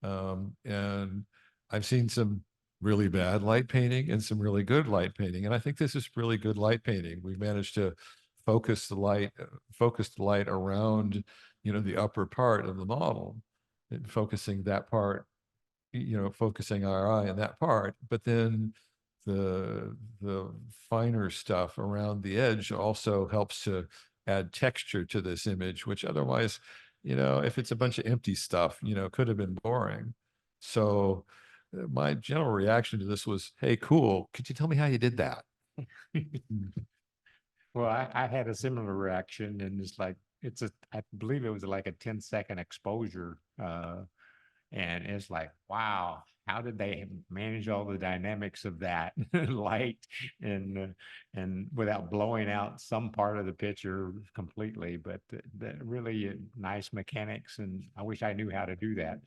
And I've seen some really bad light painting and some really good light painting. And I think this is really good light painting. We managed to focus the light around, you know, the upper part of the model and focusing that part, you know, focusing our eye on that part, but then the finer stuff around the edge also helps to add texture to this image, which otherwise, you know, if it's a bunch of empty stuff, you know, could have been boring. So my general reaction to this was, hey, cool. Could you tell me how you did that? Well, I had a similar reaction, and it's like, I believe it was like a 10-second exposure. And it's like, wow, how did they manage all the dynamics of that light and without blowing out some part of the picture completely? But really nice mechanics, and I wish I knew how to do that.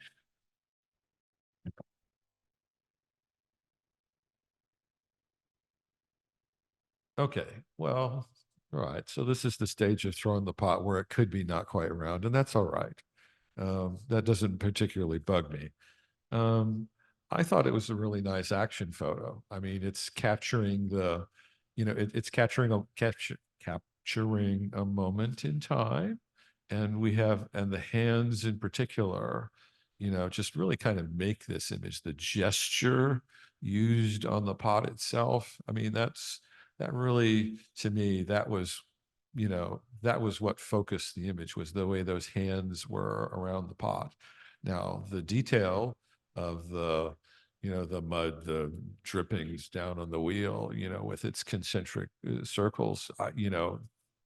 Okay, well, all right. So this is the stage of throwing the pot where it could be not quite round, and that's all right. That doesn't particularly bug me. I thought it was a really nice action photo. I mean, it's capturing the, you know, it's capturing a moment in time, and the hands in particular, you know, just really kind of make this image. The gesture used on the pot itself. I mean, that really, to me, that was, you know, that was what focused the image, was the way those hands were around the pot. Now, the detail of the, you know, the mud, the drippings down on the wheel, you know, with its concentric circles, you know,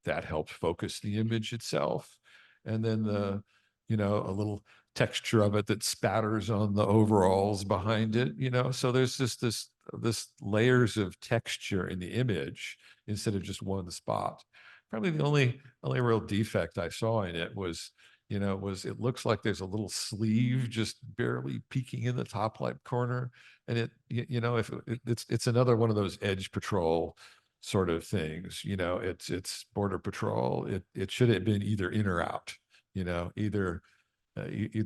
that helped focus the image itself. And then you know, a little texture of it that spatters on the overalls behind it, you know, so there's just this layers of texture in the image instead of just one spot. Probably the only real defect I saw in it was, you know, it looks like there's a little sleeve just barely peeking in the top left corner. And it, you know, if it's another one of those edge patrol sort of things, you know, it's border patrol. It should have been either in or out, you know, either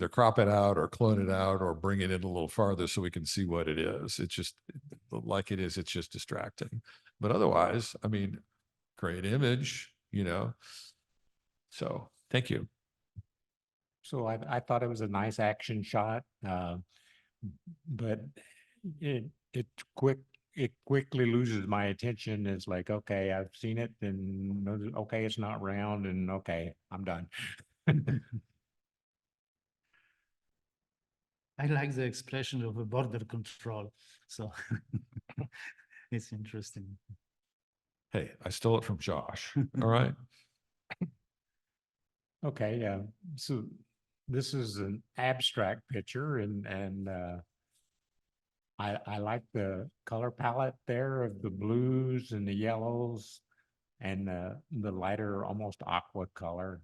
crop it out or clone it out or bring it in a little farther so we can see what it is. It's just like it is. It's just distracting. But otherwise, I mean, great image, you know. So thank you. So I thought it was a nice action shot, but it quickly loses my attention. It's like, okay, I've seen it, and okay, it's not round, and okay, I'm done. I like the expression of a border control, so it's interesting. Hey, I stole it from Josh. All right. Okay, yeah. So this is an abstract picture, and I like the color palette there of the blues and the yellows and the lighter, almost aqua color.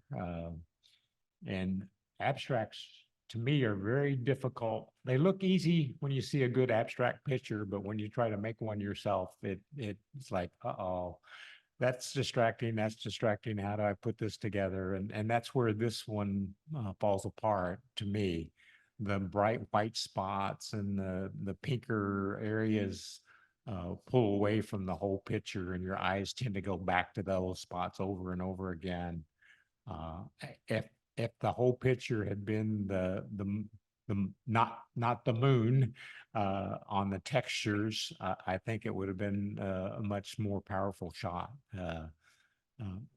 And abstracts to me are very difficult. They look easy when you see a good abstract picture, but when you try to make one yourself, it's like, uh-oh, that's distracting. That's distracting. How do I put this together? And that's where this one falls apart to me. The bright white spots and the pinker areas pull away from the whole picture, and your eyes tend to go back to those spots over and over again. If the whole picture had been not the moon, on the textures, I think it would have been a much more powerful shot.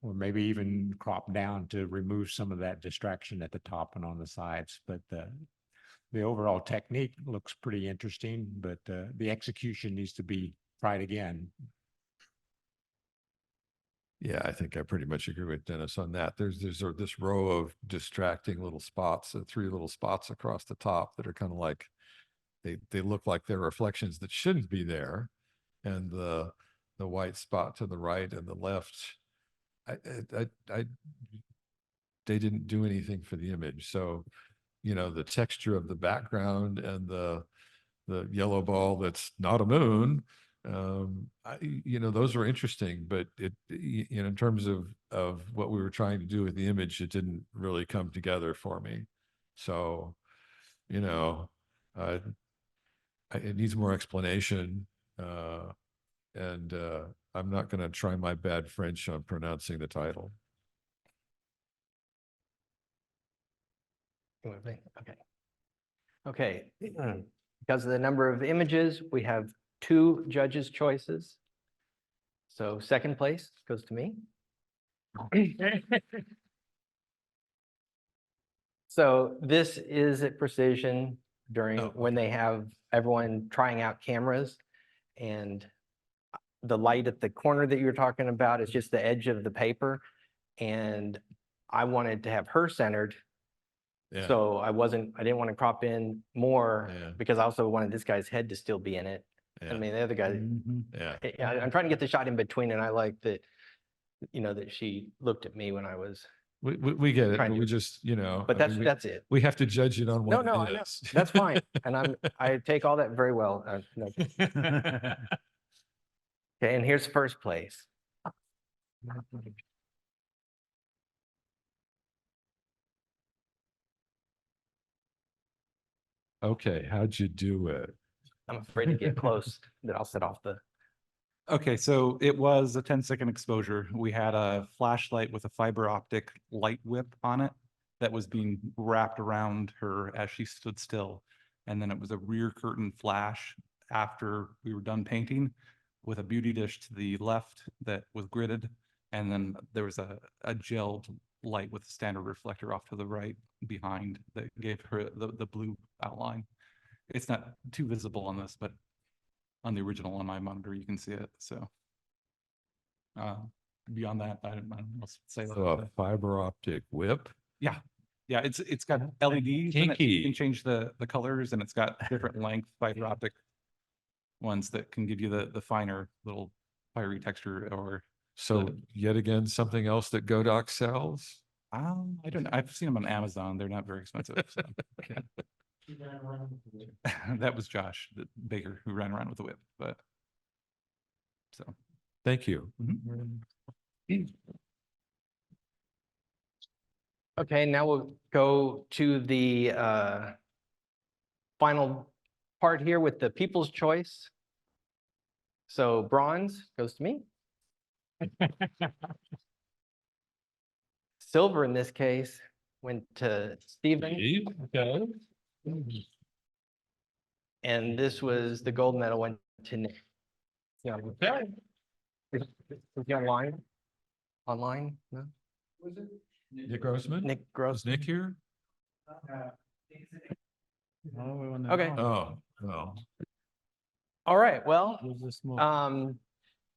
Or maybe even crop down to remove some of that distraction at the top and on the sides. But the overall technique looks pretty interesting, but the execution needs to be tried again. Yeah, I think I pretty much agree with Dennis on that. There's this row of distracting little spots, 3 little spots across the top that are kind of like, they look like they're reflections that shouldn't be there. And the white spot to the right and the left, they didn't do anything for the image. So, the texture of the background and the yellow ball that's not a moon, those were interesting, but in terms of what we were trying to do with the image, it didn't really come together for me. So, it needs more explanation. And I'm not going to try my bad French on pronouncing the title. Okay. Okay. Because of the number of images, we have 2 judges' choices. So second place goes to me. So this is at Precision during when they have everyone trying out cameras, and the light at the corner that you were talking about is just the edge of the paper. And I wanted to have her centered. Yeah. So I didn't want to crop in more Yeah. because I also wanted this guy's head to still be in it. I Yeah. mean, the other guy, Yeah. I'm trying to get the shot in between, and I like that, that she looked at me when I was, We get it. Trying But to- we just, but that's it. we have to judge it on No, what no, it I know. is. That's fine. And I take all that very well. No. Okay, and here's first place. Okay, how'd you do it? I'm afraid to get close, that I'll set off the, Okay, so it was a 10-second exposure. We had a flashlight with a fiber optic light whip on it that was being wrapped around her as she stood still. And then it was a rear curtain flash after we were done painting with a beauty dish to the left that was gridded. And then there was a gelled light with a standard reflector off to the right behind that gave her the blue outline. It's not too visible on this, but on the original on my monitor, you can see it. So beyond that, I don't know what to say. So a fiber optic whip? Yeah, it's got LEDs in it. Kinky. You can change the colors, and it's got different length fiber optic ones that can give you the finer little fiery texture. Or So yet again, something else that Godox sells? I don't know. I've seen them on Amazon. They're not very expensive. So. That was Josh the Baker who ran around with the whip. But so Thank you. okay, now we'll go to the final part here with the people's choice. So bronze goes to me. Silver in this case went to Stephen. Okay. And this was the gold medal went to Nick. Yeah. Is he online? Online? No? Nick Grossman? Nick Is Gross. Nick here? Okay. Oh. All right. Well,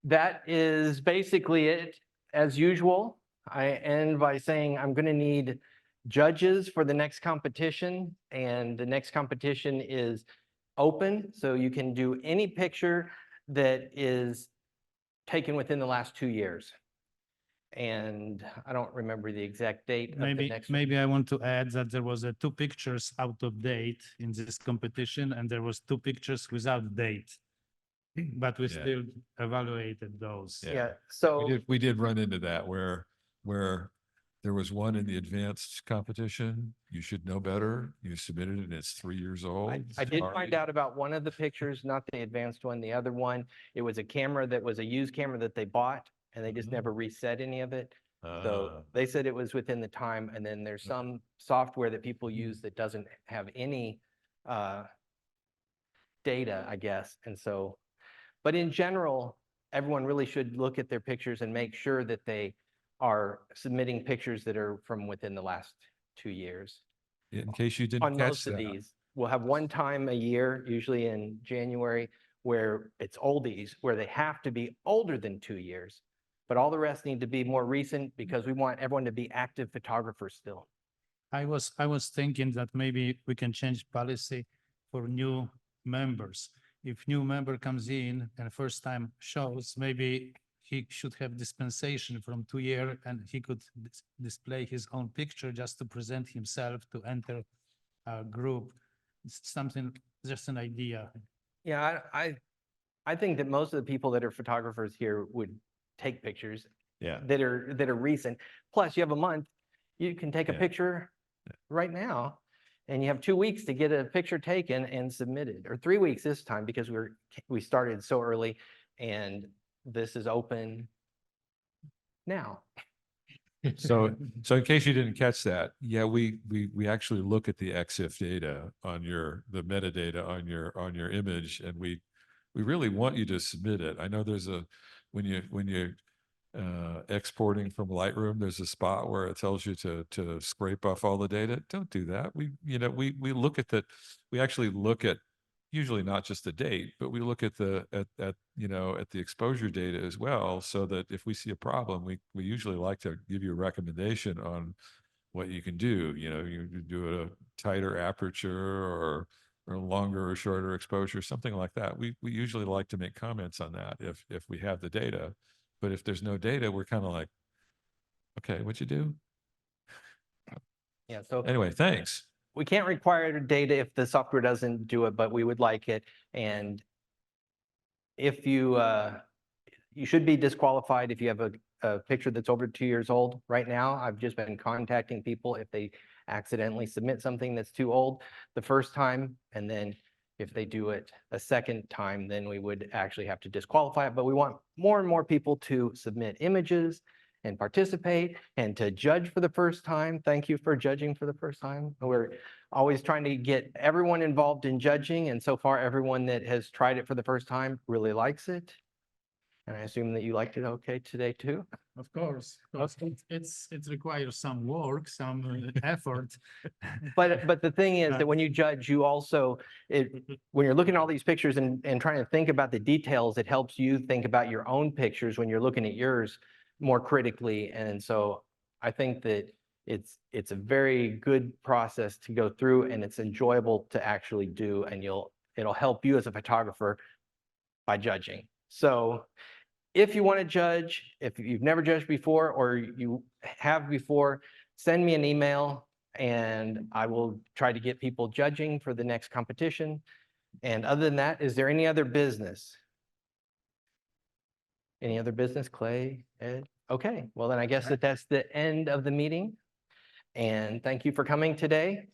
that is basically it. As usual, I end by saying I'm going to need judges for the next competition, and the next competition is open, so you can do any picture that is taken within the last 2 years. And I don't remember the exact date of the next one. Maybe I want to add that there was 2 pictures out of date in this competition, and there was 2 pictures without date. But we Yeah. still evaluated those. Yeah, so We did run into that where there was one in the advanced competition. You should know better. You submitted it and it's 3 years old. I did Sorry. find out about one of the pictures, not the advanced one, the other one. It was a camera that was a used camera that they bought, and they just Mhm. never reset any of it. So they said it was within the time, and then there's some software that people use that doesn't have any data, I guess. And so, but in general, everyone really should look at their pictures and make sure that they are submitting pictures that are from within the last 2 years. In case you didn't On catch most of that. these, we'll have one time a year, usually in January, where it's oldies, where they have to be older than 2 years. But all the rest need to be more recent because we want everyone to be active photographers still. I was thinking that maybe we can change policy for new members. If new member comes in and first time shows, maybe he should have dispensation from 2 years and he could display his own picture just to present himself to enter a group. It's something, just an idea. Yeah, I think that most of the people that are photographers here would take pictures Yeah. that are recent. Plus, you have a month, you can take a Yeah. picture right now, and you have 2 weeks to get a picture taken and submitted, or 3 weeks this time because we started so early, and this is open now. So in case you didn't catch that, yeah, we actually look at the EXIF data on the metadata on your image, and we really want you to submit it. I know there's when you're exporting from Lightroom, there's a spot where it tells you to scrape off all the data. Don't do that. We look at we actually look at usually not just the date, but we look at the exposure data as well, so that if we see a problem, we usually like to give you a recommendation on what you can do. You do a tighter aperture or longer or shorter exposure, something like that. We usually like to make comments on that if we have the data. But if there's no data, we're kind of like, okay, what'd you do? Yeah, so Anyway, thanks. we can't require data if the software doesn't do it, but we would like it. And if you should be disqualified if you have a picture that's over 2 years old. Right now, I've just been contacting people if they accidentally submit something that's too old the first time, and then if they do it a second time, then we would actually have to disqualify it. But we want more and more people to submit images and participate and to judge for the first time. Thank you for judging for the first time. We're always trying to get everyone involved in judging, and so far everyone that has tried it for the first time really likes it. And I assume that you liked it okay today too? Of course, it requires some work, some effort. But the thing is that when you judge, you also, when you're looking at all these pictures and trying to think about the details, it helps you think about your own pictures when you're looking at yours more critically. And so I think that it's a very good process to go through, and it's enjoyable to actually do, and it'll help you as a photographer by judging. So if you want to judge, if you've never judged before or you have before, send me an email and I will try to get people judging for the next competition. And other than that, is there any other business? Any other business, Clay, Ed? Okay, well then I guess that's the end of the meeting. And thank you for coming today.